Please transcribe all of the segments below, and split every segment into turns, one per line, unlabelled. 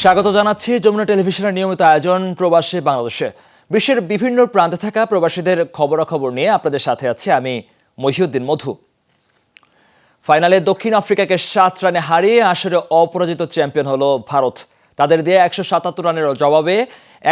স্বাগত জানাচ্ছি যমুনা টেলিভিশনের নিয়মিত আয়োজন প্রবাসী বাংলাদেশে। বিশ্বের বিভিন্ন প্রান্তে থাকা প্রবাসীদের খবরাখবর নিয়ে আপনাদের সাথে আছি আমি মহিউদ্দিন মধু। ফাইনালে দক্ষিণ আফ্রিকাকে 7 রানে হারিয়ে আসরে অপরাজিত চ্যাম্পিয়ন হলো ভারত। তাদের দিয়ে 177 রানের জবাবে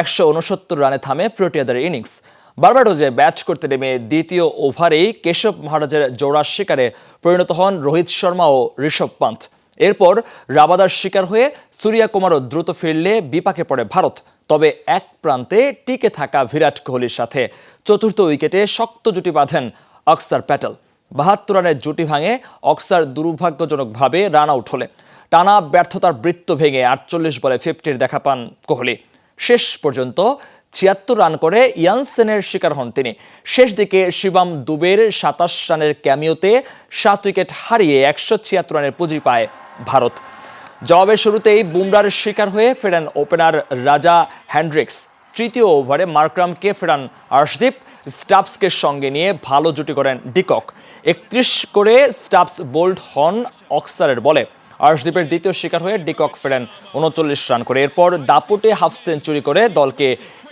169 রানে থামে প্রোটিয়াদের ইনিংস। বার্বাডোজে ব্যাট করতে নেমে দ্বিতীয় ওভারেই কেশব মহারাজের জোড়া শিকারে পরিণত হন রোহিত শর্মা ও ঋষভ পান্ত। এরপর রাবাদার শিকার হয়ে সূর্যা কুমারও দ্রুত ফিরলে বিপাকে পড়ে ভারত। তবে এক প্রান্তে টিকে থাকা বিরাট কোহলির সাথে চতুর্থ উইকেটে শক্ত জুটি বাঁধেন অক্সার প্যাটেল। 72 রানের জুটি ভাঙে অক্সার দুর্ভাগ্যজনকভাবে রান আউট হলে। টানা ব্যর্থতার বৃত্ত ভেঙে 48 বলে 50 দেখা পান কোহলি। শেষ পর্যন্ত 76 রান করে ইয়ানসেনের শিকার হন তিনি। শেষ দিকে শিবম দুবের 27 রানের ক্যামিওতে 7 উইকেট হারিয়ে 176 রানের পুঁজি পায় ভারত। জবাবের শুরুতেই বুমরার শিকার হয়ে ফেরেন ওপেনার রাজা হ্যান্ড্রিক্স। তৃতীয় ওভারে মার্করামকে ফেরান আর্শদীপ। স্টাবসকে সঙ্গে নিয়ে ভালো জুটি করেন ডিকক। 31 করে স্টাবস বোল্ড হন অক্সারের বলে। আর্শদীপের দ্বিতীয় শিকার হয়ে ডিকক ফেরেন 39 রান করে। এরপর দাপুটে হাফ সেঞ্চুরি করে দলকে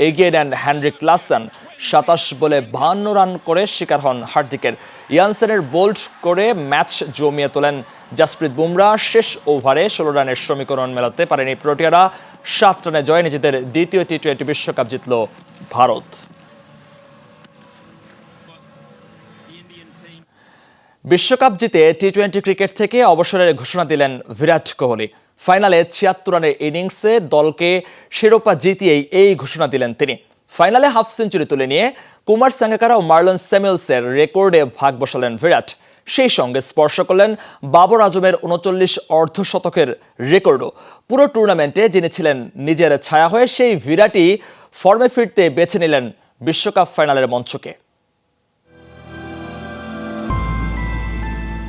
এগিয়ে নেন হেনরিক লাসন। 27 বলে 52 রান করে শিকার হন হার্দিকের। ইয়ানসেনের বোল্ড করে ম্যাচ জমিয়ে তোলেন জাসপ্রীত বুমরা। শেষ ওভারে 16 রানের সমীকরণ মেলাতে পারেনি প্রোটিয়ারা। 7 রানে জয়ে নিজেদের দ্বিতীয় টি-20 বিশ্বকাপ জিতল ভারত। বিশ্বকাপ জিতে টি-20 ক্রিকেট থেকে অবসরের ঘোষণা দিলেন বিরাট কোহলি। ফাইনালে 76 রানের ইনিংসে দলকে শিরোপা জিতিয়েই এই ঘোষণা দিলেন তিনি। ফাইনালে হাফ সেঞ্চুরি তুলে নিয়ে কুমার সাঙ্গাকারা ও মার্লন স্যামুয়েলসের রেকর্ডে ভাগ বসালেন বিরাট। সেই সঙ্গে স্পর্শ করলেন বাবর আজমের 39 অর্ধশতকের রেকর্ডও। পুরো টুর্নামেন্টে যিনি ছিলেন নিজের ছায়া হয়ে, সেই বিরাটই ফর্মে ফিরতে বেছে নিলেন বিশ্বকাপ ফাইনালের মঞ্চকে।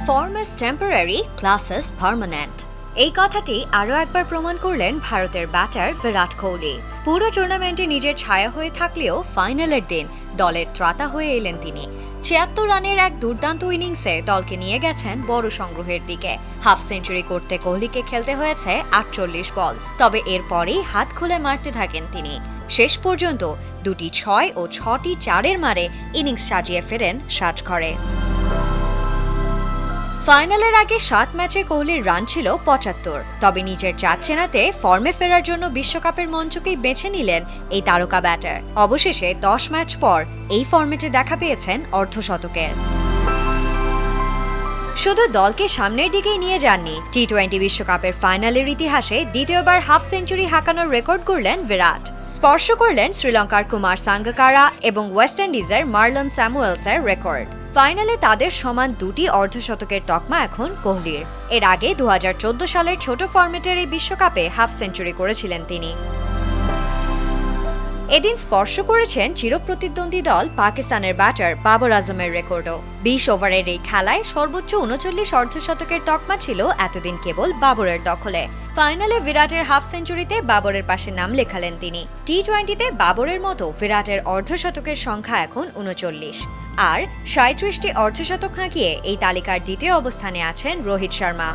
Form is temporary, class is permanent. এই কথাটি আরও একবার প্রমাণ করলেন ভারতের ব্যাটার বিরাট কোহলি। পুরো টুর্নামেন্টে নিজের ছায়া হয়ে থাকলেও ফাইনালের দিন দলের ত্রাতা হয়ে এলেন তিনি। 76 রানের এক দুর্দান্ত ইনিংসে দলকে নিয়ে গেছেন বড় সংগ্রহের দিকে। হাফ সেঞ্চুরি করতে কোহলিকে খেলতে হয়েছে 48 বল। তবে এরপরেই হাত খুলে মারতে থাকেন তিনি। শেষ পর্যন্ত 2টি 6 ও 6টি 4-এর মারে ইনিংস সাজিয়ে ফেরেন 60 ঘরে। ফাইনালের আগে 7 ম্যাচে কোহলির রান ছিল 75। তবে নিজের জাত চেনাতে ফর্মে ফেরার জন্য বিশ্বকাপের মঞ্চকেই বেছে নিলেন এই তারকা ব্যাটার। অবশেষে 10 ম্যাচ পর এই ফর্মেটে দেখা পেয়েছেন অর্ধশতকের। শুধু দলকে সামনের দিকেই নিয়ে যাননি, টি-20 বিশ্বকাপের ফাইনালের ইতিহাসে দ্বিতীয়বার হাফ সেঞ্চুরি হাঁকানোর রেকর্ড গড়লেন বিরাট। স্পর্শ করলেন শ্রীলঙ্কার কুমার সাঙ্গাকারা এবং ওয়েস্ট ইন্ডিজের মার্লন স্যামুয়েলসের রেকর্ড। ফাইনালে তাদের সমান 2টি অর্ধশতকের তকমা এখন কোহলির। এর আগে 2014 সালের ছোট ফরম্যাটের এই বিশ্বকাপে হাফ সেঞ্চুরি করেছিলেন তিনি। এদিন স্পর্শ করেছেন চিরপ্রতিদ্বন্দ্বী দল পাকিস্তানের ব্যাটার বাবর আজমের রেকর্ডও। 20 ওভারের এই খেলায় সর্বোচ্চ 39 অর্ধশতকের তকমা ছিল এতদিন কেবল বাবরের দখলে। ফাইনালে বিরাটের হাফ সেঞ্চুরিতে বাবরের পাশে নাম লেখালেন তিনি। টি-20তে বাবরের মতো বিরাটের অর্ধশতকের সংখ্যা এখন 39। আর 37টি অর্ধশতক হাঁকিয়ে এই তালিকার দ্বিতীয় অবস্থানে আছেন রোহিত শর্মা।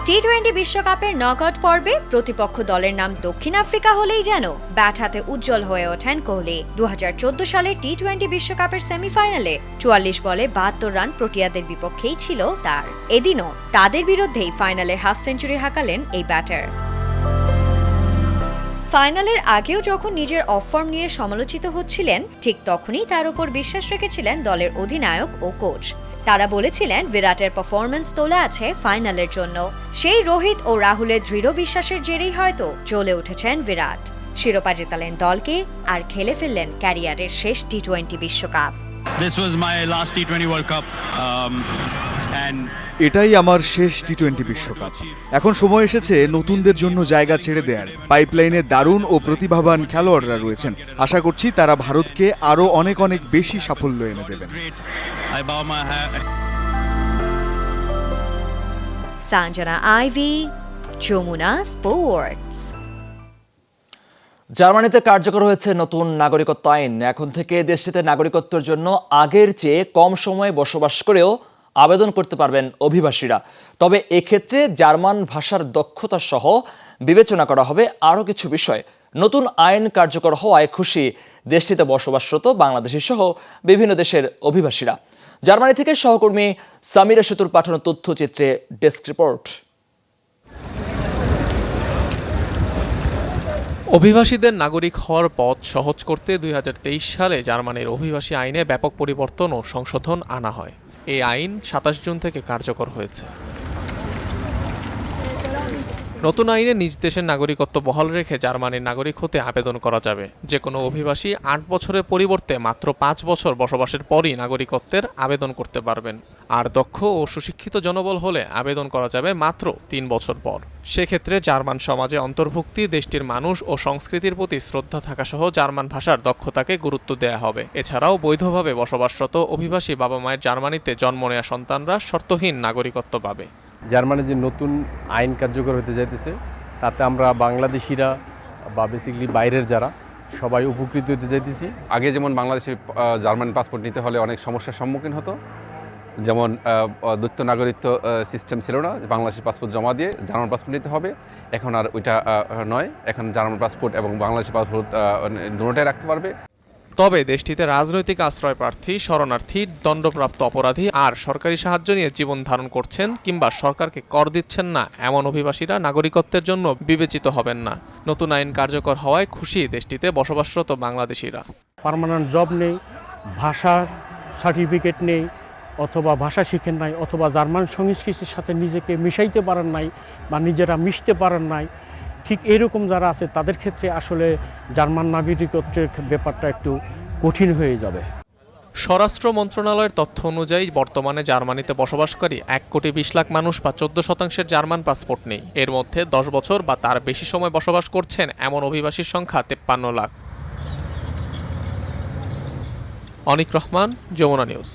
টি-20 বিশ্বকাপের নকআউট পর্বে প্রতিপক্ষ দলের নাম দক্ষিণ আফ্রিকা হলেই যেন ব্যাট হাতে উজ্জ্বল হয়ে ওঠেন কোহলি। 2014 সালের টি-20 বিশ্বকাপের সেমিফাইনালে 44 বলে 72 রান প্রোটিয়াদের বিপক্ষেই ছিল তার। এদিনও তাদের বিরুদ্ধেই ফাইনালে হাফ সেঞ্চুরি হাঁকালেন এই ব্যাটার। ফাইনালের আগেও যখন নিজের অফ ফর্ম নিয়ে সমালোচিত হচ্ছিলেন, ঠিক তখনই তার উপর বিশ্বাস রেখেছিলেন দলের অধিনায়ক ও কোচ। তারা বলেছিলেন বিরাটের পারফরম্যান্স তোলা আছে ফাইনালের জন্য। সেই রোহিত ও রাহুলের দৃঢ় বিশ্বাসের জেরেই হয়তো জ্বলে উঠেছেন বিরাট। শিরোপা জেতালেন দলকে আর খেলে ফেললেন ক্যারিয়ারের শেষ টি-20 বিশ্বকাপ।
This was my last T20 World Cup and
এটাই আমার শেষ টি-20 বিশ্বকাপ। এখন সময় এসেছে নতুনদের জন্য জায়গা ছেড়ে দেওয়ার। পাইপলাইনে দারুণ ও প্রতিভাবান খেলোয়াড়রা রয়েছেন। আশা করছি তারা ভারতকে আরও অনেক অনেক বেশি সাফল্য এনে দেবেন।
সাঞ্জনা আইভি, যমুনা স্পোর্টস।
জার্মানিতে কার্যকর হয়েছে নতুন নাগরিকত্ব আইন। এখন থেকে দেশটিতে নাগরিকত্বের জন্য আগের চেয়ে কম সময়ে বসবাস করেও আবেদন করতে পারবেন অভিবাসীরা। তবে এক্ষেত্রে জার্মান ভাষার দক্ষতা সহ বিবেচনা করা হবে আরও কিছু বিষয়। নতুন আইন কার্যকর হওয়ায় খুশি দেশটিতে বসবাসরত বাংলাদেশি সহ বিভিন্ন দেশের অভিবাসীরা। জার্মানি থেকে সহকর্মী সামিরা সেতুর পাঠানো তথ্যচিত্রে ডেস্ক রিপোর্ট।
অভিবাসীদের নাগরিক হওয়ার পথ সহজ করতে 2023 সালে জার্মানির অভিবাসী আইনে ব্যাপক পরিবর্তন ও সংশোধন আনা হয়। এই আইন 27 জুন থেকে কার্যকর হয়েছে। নতুন আইনে নিজ দেশের নাগরিকত্ব বহাল রেখে জার্মানির নাগরিক হতে আবেদন করা যাবে। যে কোনো অভিবাসী 8 বছরের পরিবর্তে মাত্র 5 বছর বসবাসের পরই নাগরিকত্বের আবেদন করতে পারবেন। আর দক্ষ ও সুশিক্ষিত জনবল হলে আবেদন করা যাবে মাত্র 3 বছর পর। সেক্ষেত্রে জার্মান সমাজে অন্তর্ভুক্তি, দেশটির মানুষ ও সংস্কৃতির প্রতি শ্রদ্ধা থাকা সহ জার্মান ভাষার দক্ষতাকে গুরুত্ব দেয়া হবে। এছাড়াও বৈধভাবে বসবাসরত অভিবাসী বাবা মায়ের জার্মানিতে জন্ম নেওয়া সন্তানরা শর্তহীন নাগরিকত্ব পাবে।
জার্মানির যে নতুন আইন কার্যকর হতে যাইতেছে তাতে আমরা বাংলাদেশিরা বা বেসিক্যালি বাইরের যারা সবাই উপকৃত হতে যাইতেছি।
আগে যেমন বাংলাদেশে জার্মান পাসপোর্ট নিতে হলে অনেক সমস্যার সম্মুখীন হতো, যেমন দ্বৈত নাগরিকত্ব সিস্টেম ছিল না, বাংলাদেশি পাসপোর্ট জমা দিয়ে জার্মান পাসপোর্ট নিতে হবে। এখন আর ওইটা নয়, এখন জার্মান পাসপোর্ট এবং বাংলাদেশি পাসপোর্ট দুটোটাই রাখতে পারবে।
তবে দেশটিতে রাজনৈতিক আশ্রয় প্রার্থী, শরণার্থী, দণ্ডপ্রাপ্ত অপরাধী আর সরকারি সাহায্য নিয়ে জীবন ধারণ করছেন কিংবা সরকারকে কর দিচ্ছেন না এমন অভিবাসীরা নাগরিকত্বের জন্য বিবেচিত হবেন না। নতুন আইন কার্যকর হওয়ায় খুশি দেশটিতে বসবাসরত বাংলাদেশিরা।
পার্মানেন্ট জব নেই, ভাষার সার্টিফিকেট নেই, অথবা ভাষা শিখেন নাই, অথবা জার্মান সংস্কৃতির সাথে নিজেকে মিশাইতে পারেন নাই বা নিজেরা মিশতে পারেন নাই, ঠিক এরকম যারা আছে তাদের ক্ষেত্রে আসলে জার্মান নাগরিকত্বের ব্যাপারটা একটু কঠিন হয়ে যাবে।
স্বরাষ্ট্র মন্ত্রণালয়ের তথ্য অনুযায়ী বর্তমানে জার্মানিতে বসবাসকারী 1,20,00,000 মানুষ বা 14% জার্মান পাসপোর্ট নেই। এর মধ্যে 10 বছর বা তার বেশি সময় বসবাস করছেন এমন অভিবাসীর সংখ্যা 53 লাখ। অনিক রহমান, যমুনা নিউজ।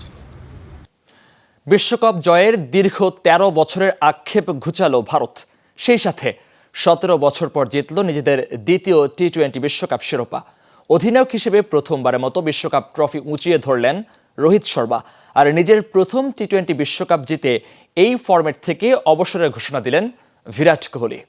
বিশ্বকাপ জয়ের দীর্ঘ 13 বছরের আক্ষেপ ঘুচালো ভারত। সেই সাথে 17 বছর পর জিতল নিজেদের দ্বিতীয় টি-20 বিশ্বকাপ শিরোপা। অধিনায়ক হিসেবে প্রথমবারের মতো বিশ্বকাপ ট্রফি উঁচিয়ে ধরলেন রোহিত শর্মা। আর নিজের প্রথম টি-20 বিশ্বকাপ জিতে এই ফরম্যাট থেকে অবসরের ঘোষণা দিলেন বিরাট কোহলি।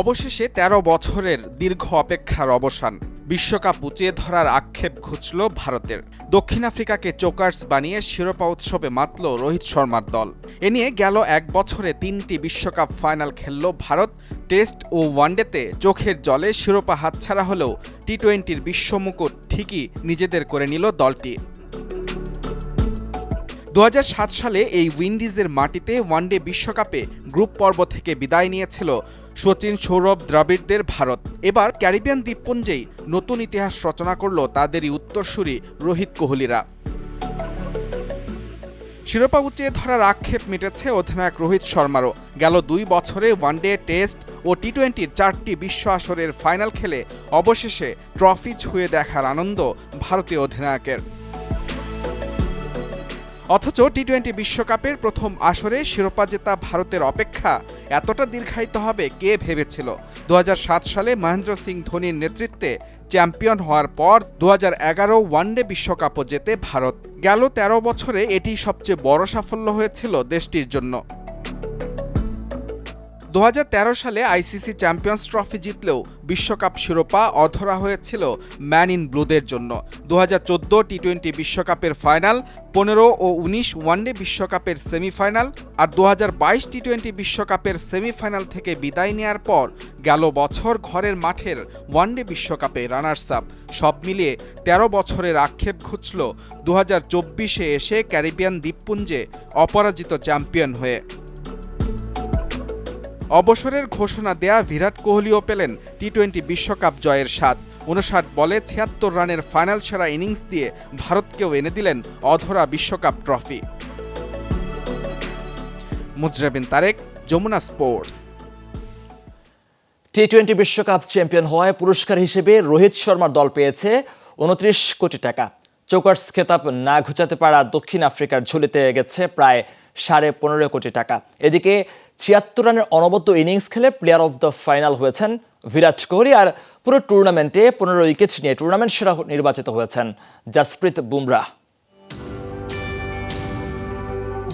অবশেষে 13 বছরের দীর্ঘ অপেক্ষার অবসান। বিশ্বকাপ উঁচিয়ে ধরার আক্ষেপ ঘুচল ভারতের। দক্ষিণ আফ্রিকাকে চোকার্স বানিয়ে শিরোপা উৎসবে মাতল রোহিত শর্মার দল। এ নিয়ে গেল 1 বছরে 3টি বিশ্বকাপ ফাইনাল খেলল ভারত। টেস্ট ও ওয়ানডেতে চোখের জলে শিরোপা হাতছাড়া হলেও টি-20 বিশ্বমুকুট ঠিকই নিজেদের করে নিল দলটি। 2007 সালে এই উইন্ডিজের মাটিতে ওয়ানডে বিশ্বকাপে গ্রুপ পর্ব থেকে বিদায় নিয়েছিল সচিন, সৌরভ, দ্রাবিড়দের ভারত। এবার ক্যারিবিয়ান দ্বীপপুঞ্জেই নতুন ইতিহাস রচনা করল তাদেরই উত্তরসূরি রোহিত কোহলিরা। শিরোপা উঁচিয়ে ধরার আক্ষেপ মিটেছে অধিনায়ক রোহিত শর্মারও। গেল 2 বছরে ওয়ানডে, টেস্ট ও টি-20 4টি বিশ্ব আসরের ফাইনাল খেলে অবশেষে ট্রফি ছুঁয়ে দেখার আনন্দ ভারতীয় অধিনায়কের। অথচ টি-20 বিশ্বকাপের প্রথম আসরে শিরোপা জেতা ভারতের অপেক্ষা এতটা দীর্ঘায়িত হবে কে ভেবেছিল। 2007 সালে মহেন্দ্র সিং ধোনির নেতৃত্বে চ্যাম্পিয়ন হওয়ার পর 2011 ওয়ানডে বিশ্বকাপও জেতে ভারত। গেল 13 বছরে এটি সবচেয়ে বড় সাফল্য হয়েছিল দেশটির জন্য। 2013 সালে আইসিসি চ্যাম্পিয়ন্স ট্রফি জিতলেও বিশ্বকাপ শিরোপা অধরা হয়েছিল ম্যান ইন ব্লুদের জন্য। 2014 টি-20 বিশ্বকাপের ফাইনাল, 15 ও 19 ওয়ানডে বিশ্বকাপের সেমিফাইনাল আর 2022 টি-20 বিশ্বকাপের সেমিফাইনাল থেকে বিদায় নেয়ার পর গেল বছর ঘরের মাঠের ওয়ানডে বিশ্বকাপে রানার্স আপ। সব মিলিয়ে 13 বছরের আক্ষেপ ঘুচল 2024-এ এসে ক্যারিবিয়ান দ্বীপপুঞ্জে অপরাজিত চ্যাম্পিয়ন হয়ে। অবসরের ঘোষণা দেয়া বিরাট কোহলিও পেলেন টি-20 বিশ্বকাপ জয়ের স্বাদ। 59 বলে 76 রানের ফাইনাল সেরা ইনিংস দিয়ে ভারতকেও এনে দিলেন অধরা বিশ্বকাপ ট্রফি। মুজরাবিন তারেক, যমুনা স্পোর্টস।
টি-20 বিশ্বকাপ চ্যাম্পিয়ন হওয়ায় পুরস্কার হিসেবে রোহিত শর্মার দল পেয়েছে 29 কোটি টাকা। চোকার্স খেতাব না ঘুচাতে পারা দক্ষিণ আফ্রিকার ঝুলিতে গেছে প্রায় 15.5 কোটি টাকা। এদিকে 76 রানের অনবদ্য ইনিংস খেলে প্লেয়ার অফ দ্য ফাইনাল হয়েছেন বিরাট কোহলি। আর পুরো টুর্নামেন্টে 15 উইকেট নিয়ে টুর্নামেন্ট সেরা নির্বাচিত হয়েছেন জাসপ্রীত বুমরাহ।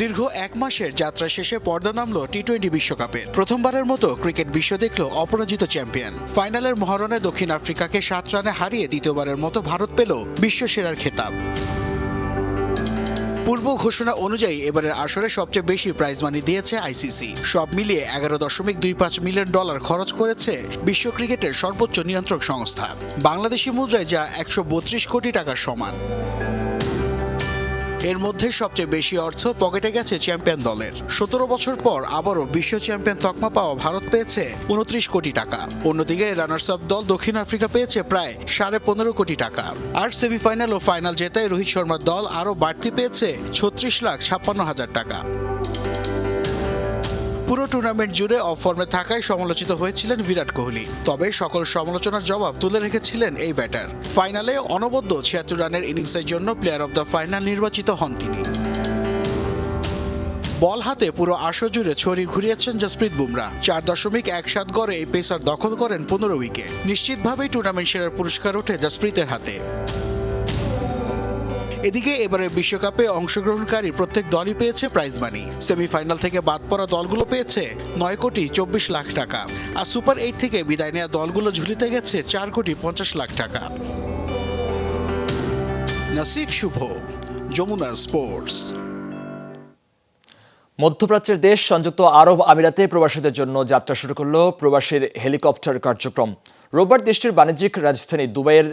দীর্ঘ 1 মাসের যাত্রা শেষে পর্দা নামল টি-20 বিশ্বকাপের। প্রথমবারের মতো ক্রিকেট বিশ্ব দেখল অপরাজিত চ্যাম্পিয়ন। ফাইনালের মহারণে দক্ষিণ আফ্রিকাকে 7 রানে হারিয়ে দ্বিতীয়বারের মতো ভারত পেল বিশ্বসেরার খেতাব। পূর্ব ঘোষণা অনুযায়ী এবারের আসরে সবচেয়ে বেশি প্রাইজ মানি দিয়েছে আইসিসি। সব মিলিয়ে $11.25 মিলিয়ন খরচ করেছে বিশ্ব ক্রিকেটের সর্বোচ্চ নিয়ন্ত্রক সংস্থা, বাংলাদেশি মুদ্রায় যা 132 কোটি টাকার সমান। এর মধ্যে সবচেয়ে বেশি অর্থ পকেটে গেছে চ্যাম্পিয়ন দলের। 17 বছর পর আবারও বিশ্ব চ্যাম্পিয়ন তকমা পাওয়া ভারত পেয়েছে 29 কোটি টাকা। অন্যদিকে রানার্স আপ দল দক্ষিণ আফ্রিকা পেয়েছে প্রায় 15.5 কোটি টাকা। আর সেমিফাইনাল ও ফাইনাল জেতায় রোহিত শর্মার দল আরও বাড়তি পেয়েছে 36,56,000 টাকা। পুরো টুর্নামেন্ট জুড়ে অফ ফর্মে থাকায় সমালোচিত হয়েছিলেন বিরাট কোহলি। তবে সকল সমালোচনার জবাব তুলে রেখেছিলেন এই ব্যাটার। ফাইনালে অনবদ্য 76 রানের ইনিংসের জন্য প্লেয়ার অব দ্য ফাইনাল নির্বাচিত হন তিনি। বল হাতে পুরো আসর জুড়ে ছড়ি ঘুরিয়েছেন জসপ্রীত বুমরা। 4.17 গড়ে এই পেসার দখল করেন 15 উইকেট। নিশ্চিতভাবেই টুর্নামেন্ট সেরার পুরস্কার ওঠে জসপ্রীতের হাতে। এদিকে এবারের বিশ্বকাপে অংশগ্রহণকারী প্রত্যেক দলই পেয়েছে প্রাইজ মানি। সেমিফাইনাল থেকে বাদ পড়া দলগুলো পেয়েছে 9,24,00,000 টাকা। আর সুপার 8 থেকে বিদায় নেওয়া দলগুলো ঝুলিতে গেছে 4,50,00,000 টাকা। নাসিফ শুভ, যমুনা স্পোর্টস।
মধ্যপ্রাচ্যের দেশ সংযুক্ত আরব আমিরাতে প্রবাসীদের জন্য যাত্রা শুরু করলো প্রবাসীর হেলিকপ্টার কার্যক্রম। রোববার দেশটির বাণিজ্যিক রাজধানী দুবাইয়ের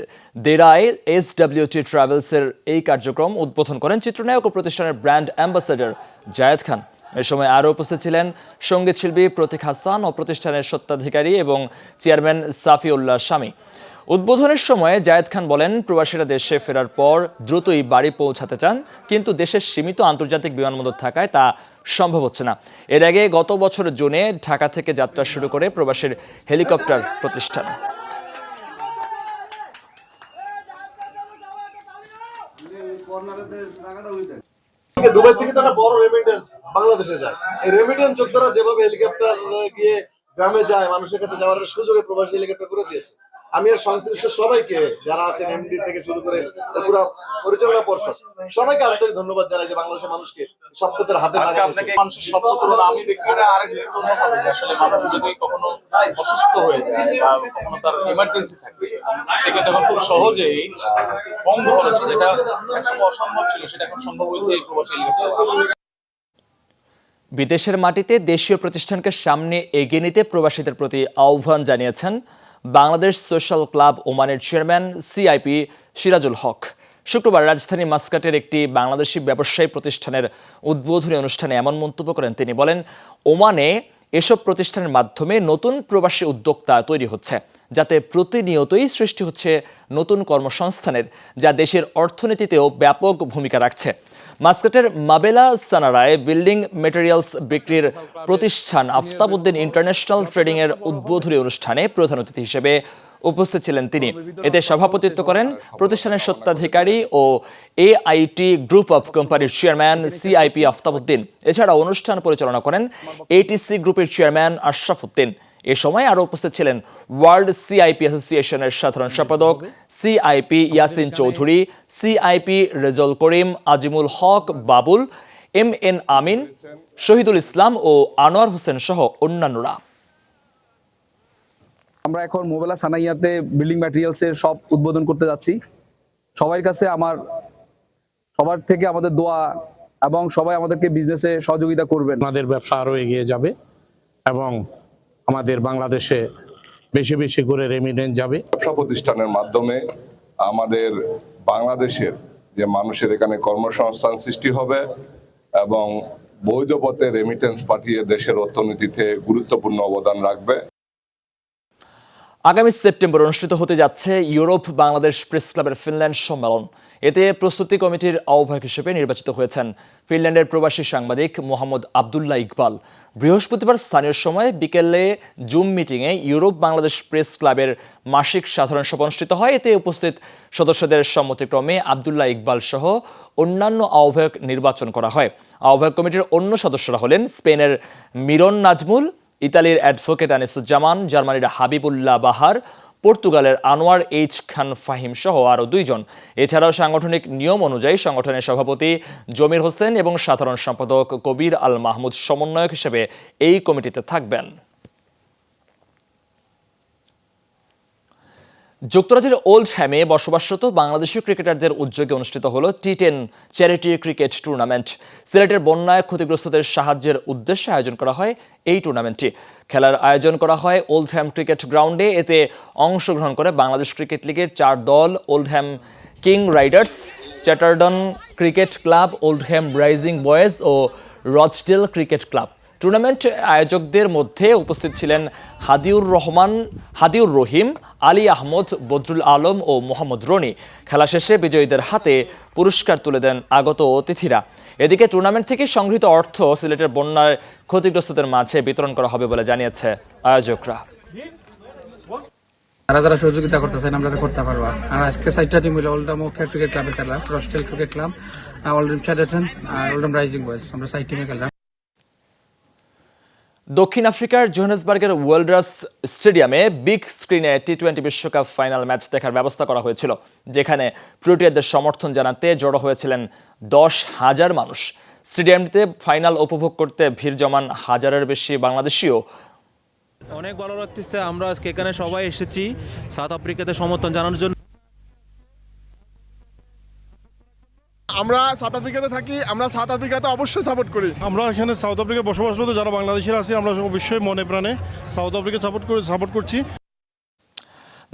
দেরায় SWT ট্রাভেলসের এই কার্যক্রম উদ্বোধন করেন চিত্রনায়ক ও প্রতিষ্ঠানের ব্র্যান্ড অ্যাম্বাসেডর জায়েদ খান। এ সময় আরও উপস্থিত ছিলেন সঙ্গীত শিল্পী প্রতীক হাসান ও প্রতিষ্ঠানের স্বত্বাধিকারী এবং চেয়ারম্যান সাফিউল্লাহ শামী। উদ্বোধনের সময় জায়েদ খান বলেন, প্রবাসীরা দেশে ফেরার পর দ্রুতই বাড়ি পৌঁছাতে চান, কিন্তু দেশের সীমিত আন্তর্জাতিক বিমানবন্দর থাকায় তা সম্ভব হচ্ছে না। এর আগে গত বছর জুনে ঢাকা থেকে যাত্রা শুরু করে প্রবাসীর হেলিকপ্টার প্রতিষ্ঠান।
দুবাই থেকে তো একটা বড় রেমিটেন্স বাংলাদেশে যায়। এই রেমিটেন্স যোদ্ধারা যেভাবে হেলিকপ্টার গিয়ে গ্রামে যায়, মানুষের কাছে যাওয়ার সুযোগে প্রবাসী হেলিকপ্টার করে দিয়েছে। আমি আর সংশ্লিষ্ট সবাইকে, যারা আছেন এমডি থেকে শুরু করে পুরো পরিচালনা পর্ষদ, সবাইকে আন্তরিক ধন্যবাদ জানাই যে বাংলাদেশের মানুষকে স্বপ্নদের হাতে
আপনাকে মানুষের স্বপ্ন পূরণ। আমি দেখি এটা আরেকটু অন্যভাবে, আসলে মানুষ যদি কখনো অসুস্থ হয়ে যায় বা কখনো তার ইমার্জেন্সি থাকে, সেক্ষেত্রে এখন খুব সহজেই কম খরচে, যেটা একসময় অসম্ভব ছিল, সেটা এখন সম্ভব হয়েছে এই প্রবাসী হেলিকপ্টার।
বিদেশের মাটিতে দেশীয় প্রতিষ্ঠানকে সামনে এগিয়ে নিতে প্রবাসীদের প্রতি আহ্বান জানিয়েছেন বাংলাদেশ সোশ্যাল ক্লাব ওমানের চেয়ারম্যান সিআইপি সিরাজুল হক। শুক্রবার রাজধানী মাস্কাটের একটি বাংলাদেশি ব্যবসায়ী প্রতিষ্ঠানের উদ্বোধনী অনুষ্ঠানে এমন মন্তব্য করেন তিনি। বলেন, ওমানে এসব প্রতিষ্ঠানের মাধ্যমে নতুন প্রবাসী উদ্যোক্তা তৈরি হচ্ছে, যাতে প্রতিনিয়তই সৃষ্টি হচ্ছে নতুন কর্মসংস্থানের, যা দেশের অর্থনীতিতেও ব্যাপক ভূমিকা রাখছে। মাস্কাটের মাবেলা সানারায় বিল্ডিং মেটেরিয়ালস বিক্রির প্রতিষ্ঠান আফতাবউদ্দিন ইন্টারন্যাশনাল ট্রেডিং এর উদ্বোধনী অনুষ্ঠানে প্রধান অতিথি হিসেবে উপস্থিত ছিলেন তিনি। এতে সভাপতিত্ব করেন প্রতিষ্ঠানের স্বত্বাধিকারী ও AIT গ্রুপ অফ কোম্পানির চেয়ারম্যান সিআইপি আফতাবউদ্দিন। এছাড়া অনুষ্ঠান পরিচালনা করেন ATC গ্রুপের চেয়ারম্যান আশরাফ উদ্দিন। এ সময় আরও উপস্থিত ছিলেন ওয়ার্ল্ড সিআইপি অ্যাসোসিয়েশনের সাধারণ সম্পাদক সিআইপি ইয়াসিন চৌধুরী, সিআইপি রেজল করিম, আজিমুল হক বাবুল, MN আমিন, শহীদুল ইসলাম ও আনোয়ার হোসেন সহ অন্যান্যরা।
আমরা এখন মোবেলা সানাইয়াতে বিল্ডিং ম্যাটেরিয়ালসের শপ উদ্বোধন করতে যাচ্ছি। সবার কাছে সবার থেকে আমাদের দোয়া এবং সবাই আমাদেরকে বিজনেসে সহযোগিতা করবেন।
আমাদের ব্যবসা আরো এগিয়ে যাবে এবং আমাদের বাংলাদেশে বেশি বেশি করে রেমিটেন্স যাবে।
ব্যবসা প্রতিষ্ঠানের মাধ্যমে আমাদের বাংলাদেশের যে মানুষের এখানে কর্মসংস্থান সৃষ্টি হবে এবং বৈধ পথে রেমিটেন্স পাঠিয়ে দেশের অর্থনীতিতে গুরুত্বপূর্ণ অবদান রাখবে।
আগামী সেপ্টেম্বর অনুষ্ঠিত হতে যাচ্ছে ইউরোপ বাংলাদেশ প্রেস ক্লাবের ফিনল্যান্ড সম্মেলন। এতে প্রস্তুতি কমিটির আহ্বায়ক হিসেবে নির্বাচিত হয়েছেন ফিনল্যান্ডের প্রবাসী সাংবাদিক মোহাম্মদ আবদুল্লাহ ইকবাল। বৃহস্পতিবার স্থানীয় সময়ে বিকেলে জুম মিটিংয়ে ইউরোপ বাংলাদেশ প্রেস ক্লাবের মাসিক সাধারণ সভা অনুষ্ঠিত হয়। এতে উপস্থিত সদস্যদের সম্মতিক্রমে আবদুল্লাহ ইকবাল সহ অন্যান্য আহ্বায়ক নির্বাচন করা হয়। আহ্বায়ক কমিটির অন্য সদস্যরা হলেন স্পেনের মিরন নাজমুল, ইতালির অ্যাডভোকেট আনিসুজ্জামান, জার্মানির হাবিবুল্লাহ বাহার, পর্তুগালের আনোয়ার এইচ খান ফাহিম সহ আরও 2 জন। এছাড়াও সাংগঠনিক নিয়ম অনুযায়ী সংগঠনের সভাপতি জমির হোসেন এবং সাধারণ সম্পাদক কবির আল মাহমুদ সমন্বয়ক হিসেবে এই কমিটিতে থাকবেন। যুক্তরাজ্যের ওল্ড হ্যামে বসবাসরত বাংলাদেশি ক্রিকেটারদের উদ্যোগে অনুষ্ঠিত হলো টি10 চ্যারিটি ক্রিকেট টুর্নামেন্ট। সিলেটের বন্যায় ক্ষতিগ্রস্তদের সাহায্যের উদ্দেশ্যে আয়োজন করা হয় এই টুর্নামেন্টটি। খেলার আয়োজন করা হয় ওল্ড হ্যাম ক্রিকেট গ্রাউন্ডে। এতে অংশগ্রহণ করে বাংলাদেশ ক্রিকেট লিগের 4 দল: Oldham King Riders, Chadderton cricket club, Oldham Rising Boys ও রচডেল ক্রিকেট ক্লাব। টুর্নামেন্ট আয়োজকদের মধ্যে উপস্থিত ছিলেন হাদিউর রহিম, আলী আহমদ, বদরুল আলম ও মোহাম্মদ রনি। খেলা শেষে বিজয়ীদের হাতে পুরস্কার তুলে দেন আগত অতিথিরা। এদিকে টুর্নামেন্ট থেকে সংগৃহীত অর্থ সিলেটের বন্যায় ক্ষতিগ্রস্তদের মাঝে বিতরণ করা হবে বলে জানিয়েছে আয়োজকরা।
যারা সহযোগিতা করতেছেন আমরা করতে পারবো। আর আজকে 4টা টিম হলো ওল্ড হ্যাম ক্রিকেট ক্লাবের খেলা, রচডেল ক্রিকেট ক্লাব, ওল্ড হ্যাম চ্যাটারটন আর ওল্ড হ্যাম রাইজিং বয়েজ। আমরা 4 টিমে খেললাম।
দক্ষিণ আফ্রিকার জোহানেসবার্গের ওয়ান্ডারার্স স্টেডিয়ামে বিগ স্ক্রিনে টি20 বিশ্বকাপ ফাইনাল ম্যাচ দেখার ব্যবস্থা করা হয়েছিল, যেখানে প্রোটিয়াদের সমর্থন জানাতে জড়ো হয়েছিলেন 10,000 মানুষ। স্টেডিয়ামটিতে ফাইনাল উপভোগ করতে ভিড় জমান 1000-এর বেশি বাংলাদেশিও।
অনেক ভালো লাগতেছে, আমরা আজকে এখানে সবাই এসেছি সাউথ আফ্রিকাতে সমর্থন জানানোর জন্য।
আমরা সাউথ আফ্রিকাতে থাকি, আমরা সাউথ আফ্রিকাতে অবশ্যই সাপোর্ট করি। আমরা এখানে সাউথ আফ্রিকায় বসবাসরত যারা বাংলাদেশিরা আছি, আমরা অবশ্যই মনে প্রাণে সাউথ আফ্রিকা সাপোর্ট করছি।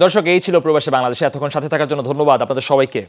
দর্শক, এই ছিল প্রবাসী বাংলাদেশে। এতক্ষণ সাথে থাকার জন্য ধন্যবাদ আপনাদের সবাইকে।